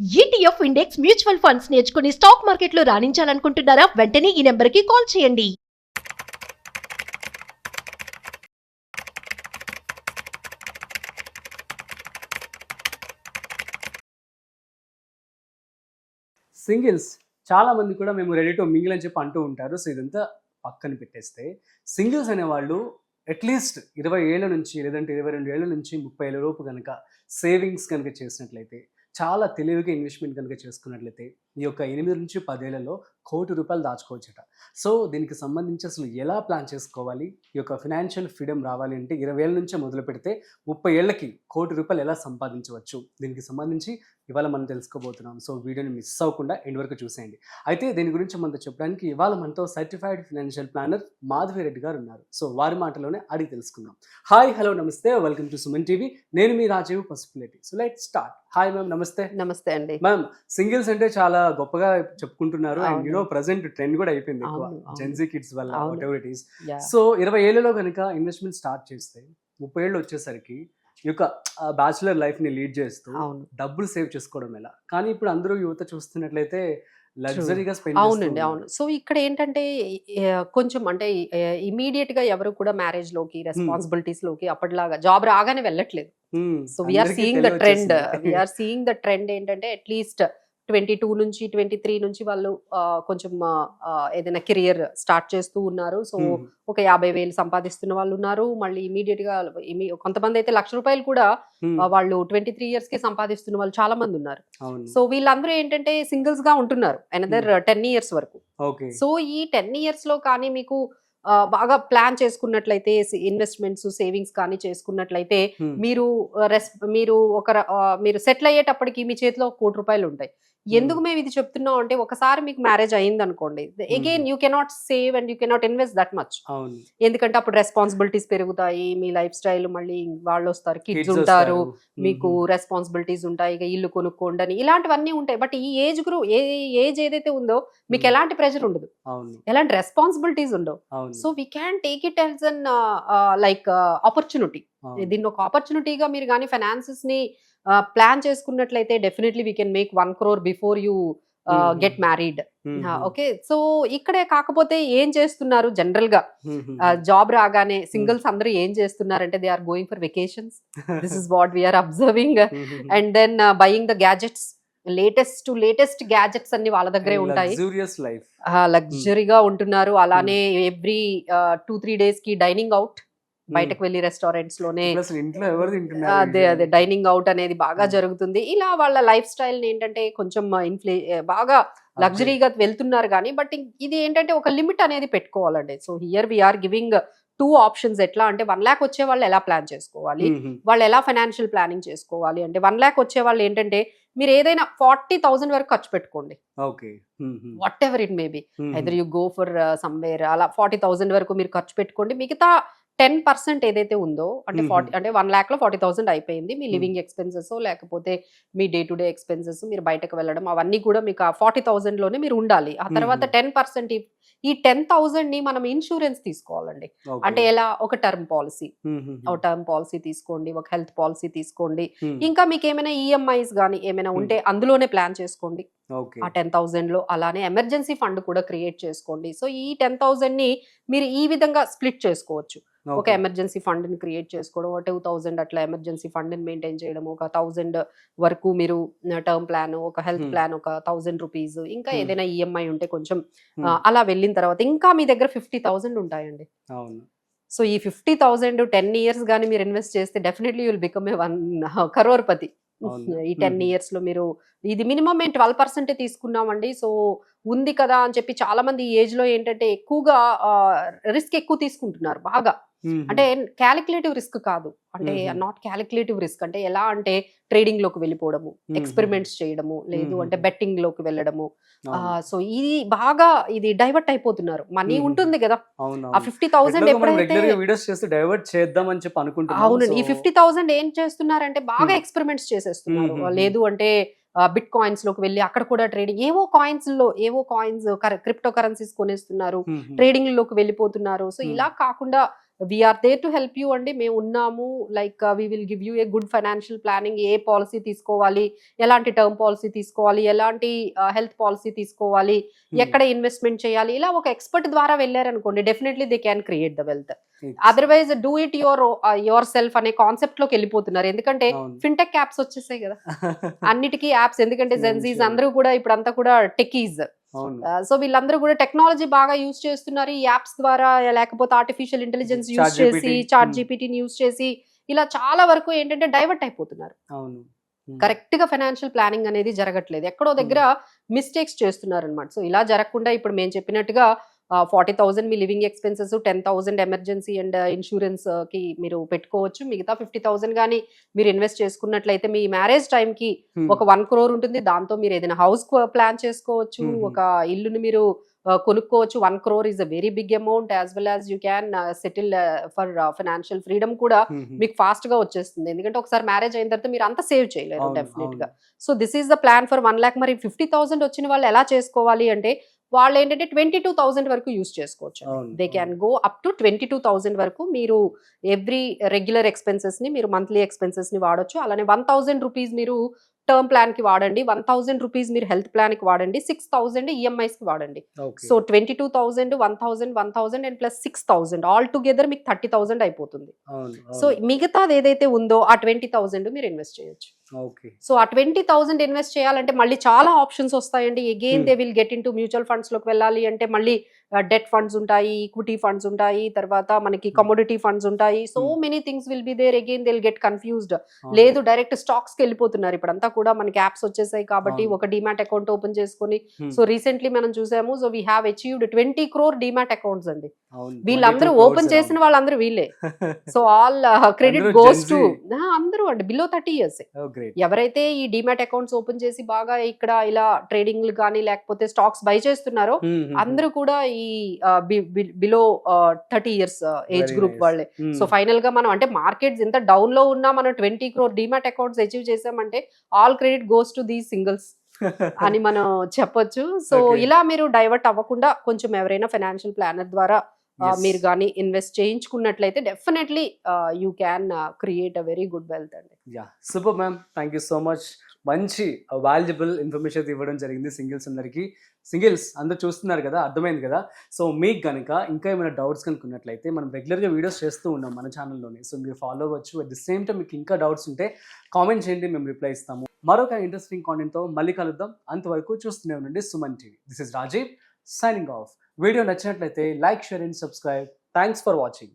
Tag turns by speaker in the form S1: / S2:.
S1: ETF index mutual funds నేర్చుకుని stock మార్కెట్లో రాణించాలనుకుంటున్నారా? వెంటనే ఈ నెంబర్కి కాల్ చేయండి.
S2: సింగిల్స్ చాలా మంది కూడా మేము రెడీ టు మింగిల్ అని చెప్పి అంటూ ఉంటారు. సో ఇదంతా పక్కన పెట్టేస్తే సింగిల్స్ అనేవాళ్ళు అట్లీస్ట్ 20 ఏళ్ళ నుంచి లేదంటే 22 ఏళ్ళ నుంచి 30 ఏళ్ళ లోపు కనుక సేవింగ్స్ కనుక చేసినట్లయితే, చాలా తెలివిగా ఇన్వెస్ట్మెంట్ కనుక చేసుకున్నట్లయితే ఈ యొక్క 8 నుంచి 10 ఏళ్లలో ₹1,00,00,000 దాచుకోవచ్చట. సో దీనికి సంబంధించి అసలు ఎలా ప్లాన్ చేసుకోవాలి, ఈ యొక్క ఫినాన్షియల్ ఫ్రీడమ్ రావాలి అంటే 20 ఏళ్ళ నుంచే మొదలు పెడితే 30 ఏళ్ళకి ₹1,00,00,000 ఎలా సంపాదించవచ్చు, దీనికి సంబంధించి ఇవాళ మనం తెలుసుకోబోతున్నాం. సో వీడియోని మిస్ అవ్వకుండా ఎండ్ వరకు చూసేయండి. అయితే దీని గురించి మనతో చెప్పడానికి ఇవాళ మనతో certified financial planner Madhavi Reddy garu ఉన్నారు. సో వారి మాటలోనే అడిగి తెలుసుకుందాం. Hi, hello, namaste, welcome to Suman TV. నేను మీ Rajeev Pasupuleti. So let start. Hi ma'am, namaste.
S3: Namaste అండి.
S2: మ్యామ్, సింగిల్స్ అంటే చాలా గొప్పగా చెప్పుకుంటున్నారు. అండ్ యూనో ప్రెసెంట్ ట్రెండ్ కూడా అయిపోయింది ఎక్కువ జెన్జీ కిడ్స్ వల్ల, what ever it is. So 20 ఏళ్లలో కనుక ఇన్వెస్ట్మెంట్ స్టార్ట్ చేస్తే 30 ఏళ్ళు వచ్చేసరికి ఈ యొక్క బ్యాచులర్ లైఫ్ ని లీడ్ చేస్తూ డబ్బులు సేవ్ చేసుకోవడం ఎలా? కానీ ఇప్పుడు అందరూ యువత చూస్తున్నట్లయితే లగ్జరీగా స్పెండ్.
S3: అవునండి, అవును. సో ఇక్కడ ఏంటంటే కొంచెం అంటే ఇమీడియట్ గా ఎవరు కూడా మ్యారేజ్ లోకి, రెస్పాన్సిబిలిటీస్ లోకి అప్పటిలాగా జాబ్ రాగానే వెళ్ళట్లేదు. So we are seeing the trend ఏంటంటే అట్లీస్ట్ 22 నుంచి 23 నుంచి వాళ్ళు కొంచెం ఏదైనా కెరియర్ స్టార్ట్ చేస్తూ ఉన్నారు. సో ఒక 50,000 సంపాదిస్తున్న వాళ్ళు ఉన్నారు. మళ్ళీ ఇమీడియట్ గా కొంతమంది అయితే ₹1,00,000 కూడా వాళ్ళు 23 years కి సంపాదిస్తున్న వాళ్ళు చాలా మంది ఉన్నారు. సో వీళ్ళందరూ ఏంటంటే సింగిల్స్ గా ఉంటున్నారు అనదర్ 10 years వరకు. సో ఈ 10 years లో కానీ మీకు బాగా ప్లాన్ చేసుకున్నట్లయితే, ఇన్వెస్ట్మెంట్స్, సేవింగ్స్ కానీ చేసుకున్నట్లయితే మీరు సెటిల్ అయ్యేటప్పటికి మీ చేతిలో ₹1,00,00,000 ఉంటాయి. ఎందుకు మేము ఇది చెప్తున్నాం అంటే, ఒకసారి మీకు మ్యారేజ్ అయింది అనుకోండి, again you cannot save and you cannot invest that much. ఎందుకంటే అప్పుడు రెస్పాన్సిబిలిటీస్ పెరుగుతాయి, మీ లైఫ్ స్టైల్ మళ్ళీ వాళ్ళు వస్తారు, కిడ్స్ ఉంటారు, మీకు రెస్పాన్సిబిలిటీస్ ఉంటాయి, ఇక ఇల్లు కొనుక్కోండి అని ఇలాంటివన్నీ ఉంటాయి. బట్ ఈ ఏజ్ ఏదైతే ఉందో మీకు ఎలాంటి ప్రెషర్ ఉండదు, ఎలాంటి రెస్పాన్సిబిలిటీస్ ఉండవు. So we can take it as an like opportunity. దీన్ని ఒక ఆపర్చునిటీగా మీరు కానీ ఫైనాన్సెస్ ని ప్లాన్ చేసుకున్నట్లయితే definitely we can make 1 crore before you get married. Okay, so ఇక్కడే కాకపోతే ఏం చేస్తున్నారు జనరల్ గా జాబ్ రాగానే సింగిల్స్ అందరూ ఏం చేస్తున్నారంటే they are going for vacations. This is what we are observing. And then buying the gadgets, latest gadgets అన్ని వాళ్ళ దగ్గరే ఉంటాయి. లగ్జరీగా ఉంటున్నారు. అలానే ఎవ్రీ 2-3 days కి డైనింగ్ అవుట్, బయటకు వెళ్ళి రెస్టారెంట్స్ లోనే అదే డైనింగ్ అవుట్ అనేది బాగా జరుగుతుంది. ఇలా వాళ్ళ లైఫ్ స్టైల్ ఏంటంటే కొంచెం బాగా లగ్జరీగా వెళ్తున్నారు. కానీ బట్ ఇది ఏంటంటే ఒక లిమిట్ అనేది పెట్టుకోవాలండి. So here we are giving 2 options. ఎట్లా అంటే 1 lakh వచ్చే వాళ్ళు ఎలా ప్లాన్ చేసుకోవాలి, వాళ్ళు ఎలా ఫైనాన్షియల్ ప్లానింగ్ చేసుకోవాలి అంటే, 1 lakh వచ్చే వాళ్ళు ఏంటంటే మీరు ఏదైనా 40,000 వరకు ఖర్చు పెట్టుకోండి. What ever it may be, either you go for somewhere, అలా 40,000 వరకు మీరు ఖర్చు పెట్టుకోండి. మిగతా 10% ఏదైతే ఉందో అంటే 1 lakh లో 40,000 అయిపోయింది. మీ లివింగ్ ఎక్స్పెన్సెస్ లేకపోతే మీ డే టు డే ఎక్స్పెన్సెస్, మీరు బయటకు వెళ్ళడం, అవన్నీ కూడా మీకు ఆ 40,000 లోనే మీరు ఉండాలి. ఆ తర్వాత 10% ఈ 10,000 ని మనం ఇన్సూరెన్స్ తీసుకోవాలండి. అంటే ఎలా, ఒక టర్మ్ పాలసీ తీసుకోండి, ఒక హెల్త్ పాలసీ తీసుకోండి. ఇంకా మీకు ఏమైనా ఈఎంఐస్ కానీ ఏమైనా ఉంటే అందులోనే ప్లాన్ చేసుకోండి ఆ 10,000 లో. అలానే ఎమర్జెన్సీ ఫండ్ కూడా క్రియేట్ చేసుకోండి. సో ఈ 10,000 ని మీరు ఈ విధంగా స్ప్లిట్ చేసుకోవచ్చు. ఒక ఎమర్జెన్సీ ఫండ్ ని క్రియేట్ చేసుకోవడం, 2,000 అట్లా ఎమర్జెన్సీ ఫండ్ ని మెయింటైన్ చేయడం, ఒక 1,000 వరకు మీరు టర్మ్ ప్లాన్, ఒక హెల్త్ ప్లాన్, ఒక ₹1,000, ఇంకా ఏదైనా ఈఎంఐ ఉంటే కొంచెం అలా వెళ్ళిన తర్వాత ఇంకా మీ దగ్గర 50,000 ఉంటాయండి. సో ఈ 50,000 10 years గానీ మీరు ఇన్వెస్ట్ చేస్తే definitely you'll become a 1 crorepati. ఈ 10 years లో మీరు ఇది మినిమం 12% తీసుకున్నామండి. సో ఉంది కదా అని చెప్పి చాలా మంది ఈ ఏజ్ లో ఏంటంటే ఎక్కువగా రిస్క్ ఎక్కువ తీసుకుంటున్నారు బాగా. అంటే క్యాలిక్యులేటివ్ రిస్క్ కాదు, అంటే నాట్ క్యాలిక్యులేటివ్ రిస్క్ అంటే ఎలా అంటే ట్రేడింగ్ లోకి వెళ్ళిపోవడము, ఎక్స్పెరిమెంట్స్ చేయడము, లేదు అంటే బెట్టింగ్ లోకి వెళ్ళడము. సో ఇది బాగా డైవర్ట్ అయిపోతున్నారు. మనీ ఉంటుంది కదా, ఆ 50,000 ఎప్పుడైతే అవునండి, ఈ 50,000 ఏం చేస్తున్నారంటే బాగా ఎక్స్పెరిమెంట్స్ చేసేస్తున్నారు. లేదు అంటే బిట్ కాయిన్స్ లోకి వెళ్ళి అక్కడ కూడా ట్రేడింగ్, ఏవో కాయిన్స్ క్రిప్టో కరెన్సీస్ కొనేస్తున్నారు, ట్రేడింగ్ లోకి వెళ్ళిపోతున్నారు. సో ఇలా కాకుండా we are there to help you అండి, మేము ఉన్నాము. Like we will give you a good financial planning, ఏ పాలసీ తీసుకోవాలి, ఎలాంటి టర్మ్ పాలసీ తీసుకోవాలి, ఎలాంటి హెల్త్ పాలసీ తీసుకోవాలి, ఎక్కడ ఇన్వెస్ట్మెంట్ చేయాలి, ఇలా ఒక ఎక్స్పర్ట్ ద్వారా వెళ్ళారనుకోండి definitely they can create the wealth. Otherwise do it your self అనే కాన్సెప్ట్ లోకి వెళ్ళిపోతున్నారు. ఎందుకంటే ఫిన్టెక్ యాప్స్ వచ్చేసాయి కదా అన్నిటికీ యాప్స్. ఎందుకంటే జెన్జీస్ అందరూ కూడా ఇప్పుడంతా కూడా టెకీస్. సో వీళ్ళందరూ కూడా టెక్నాలజీ బాగా యూజ్ చేస్తున్నారు ఈ యాప్స్ ద్వారా, లేకపోతే ఆర్టిఫిషియల్ ఇంటెలిజెన్స్ యూజ్ చేసి, చాట్ జీపీటీని యూజ్ చేసి, ఇలా చాలా వరకు ఏంటంటే డైవర్ట్ అయిపోతున్నారు. కరెక్ట్ గా ఫైనాన్షియల్ ప్లానింగ్ అనేది జరగట్లేదు, ఎక్కడో దగ్గర మిస్టేక్స్ చేస్తున్నారు అనమాట. సో ఇలా జరగకుండా ఇప్పుడు మేము చెప్పినట్టుగా 40,000 మీ living expenses, 10,000 emergency and insurance కి మీరు పెట్టుకోవచ్చు. మిగతా 50,000 కానీ మీరు ఇన్వెస్ట్ చేసుకున్నట్లయితే మీ మ్యారేజ్ టైం కి ఒక 1 crore ఉంటుంది. దాంతో మీరు ఏదైనా హౌస్ ప్లాన్ చేసుకోవచ్చు, ఒక ఇల్లుని మీరు కొనుక్కోవచ్చు. 1 crore is a very big amount. As well as you can settle for financial freedom కూడా మీకు ఫాస్ట్ గా వచ్చేస్తుంది. ఎందుకంటే ఒకసారి మ్యారేజ్ అయిన తర్వాత మీరు అంత సేవ్ చేయలేరు డెఫినెట్ గా. So this is the plan for 1 lakh. మరి 50,000 వచ్చిన వాళ్ళు ఎలా చేసుకోవాలి అంటే వాళ్ళు ఏంటంటే 22,000 వరకు యూస్ చేసుకోవచ్చు. They can go up to 22,000 వరకు మీరు ఎవ్రీ రెగ్యులర్ ఎక్స్పెన్సెస్ ని, మీరు మంత్లీ ఎక్స్పెన్సెస్ ని వాడొచ్చు. అలానే 1,000 రూపీస్ మీరు టర్మ్ ప్లాన్ కి వాడండి, 1,000 రూపీస్ మీరు హెల్త్ ప్లాన్ కి వాడండి, 6,000 ఈఎంఐస్ కి వాడండి. So 22,000, 1,000, 1,000 and plus 6,000 all together మీకు 30,000 అయిపోతుంది. సో మిగతాది ఏదైతే ఉందో ఆ 20,000 మీరు ఇన్వెస్ట్ చేయొచ్చు. సో ఆ 20,000 ఇన్వెస్ట్ చేయాలంటే మళ్ళీ చాలా ఆప్షన్స్ వస్తాయండి. Again they will get into mutual funds లోకి వెళ్ళాలి అంటే మళ్ళీ డెట్ ఫండ్స్ ఉంటాయి, ఈక్విటీ ఫండ్స్ ఉంటాయి, తర్వాత మనకి కమోడిటీ ఫండ్స్ ఉంటాయి. So many things will be there. Again they will get confused. లేదు డైరెక్ట్ స్టాక్స్ కి వెళ్ళిపోతున్నారు. ఇప్పుడంతా కూడా మనకి యాప్స్ వచ్చేసాయి కాబట్టి ఒక డిమాట్ అకౌంట్ ఓపెన్ చేసుకుని, సో రీసెంట్లీ మనం చూసాము. So we have achieved 20 crore demat accounts అండి. వీళ్ళందరూ ఓపెన్ చేసిన వాళ్ళందరూ వీళ్ళే. So all credit goes to అందరూ అండి బిలో 30 years. ఎవరైతే ఈ డిమాట్ అకౌంట్స్ ఓపెన్ చేసి బాగా ఇక్కడ ఇలా ట్రేడింగ్ కానీ లేకపోతే స్టాక్స్ బై చేస్తున్నారో అందరూ కూడా ఈ బిలో 30 years ఏజ్ గ్రూప్ వాళ్ళే. సో ఫైనల్ గా మనం అంటే మార్కెట్స్ ఎంత డౌన్ లో ఉన్నా మనం 20 crore డిమాట్ అకౌంట్స్ అచీవ్ చేసామంటే all credit goes to these singles అని మనం చెప్పొచ్చు. సో ఇలా మీరు డైవర్ట్ అవ్వకుండా కొంచెం ఎవరైనా ఫైనాన్షియల్ ప్లానర్ ద్వారా మీరు కానీ ఇన్వెస్ట్ చేయించుకున్నట్లయితే definitely you can create a very good wealth అండి.
S2: Super ma'am, thank you so much. మంచి వాల్యుబుల్ ఇన్ఫర్మేషన్ ఇవ్వడం జరిగింది సింగిల్స్ అందరికీ. సింగిల్స్ అందరూ చూస్తున్నారు కదా, అర్థమైంది కదా. సో మీకు కనుక ఇంకా ఏమైనా డౌట్స్ కనుక్కున్నట్లయితే మనం రెగ్యులర్గా వీడియోస్ చేస్తూ ఉన్నాం మన ఛానల్లోనే. సో మీరు ఫాలో అవ్వచ్చు. అట్ ది సేమ్ టైం మీకు ఇంకా డౌట్స్ ఉంటే కామెంట్ చేయండి, మేము రిప్లై ఇస్తాము. మరొక ఇంట్రెస్టింగ్ కాంటెంట్తో మళ్ళీ కలుద్దాం. అంతవరకు చూస్తూనే ఉండండి Suman TV. This is Rajeev signing off. Video నచ్చినట్లయితే like, share and subscribe. Thanks for watching.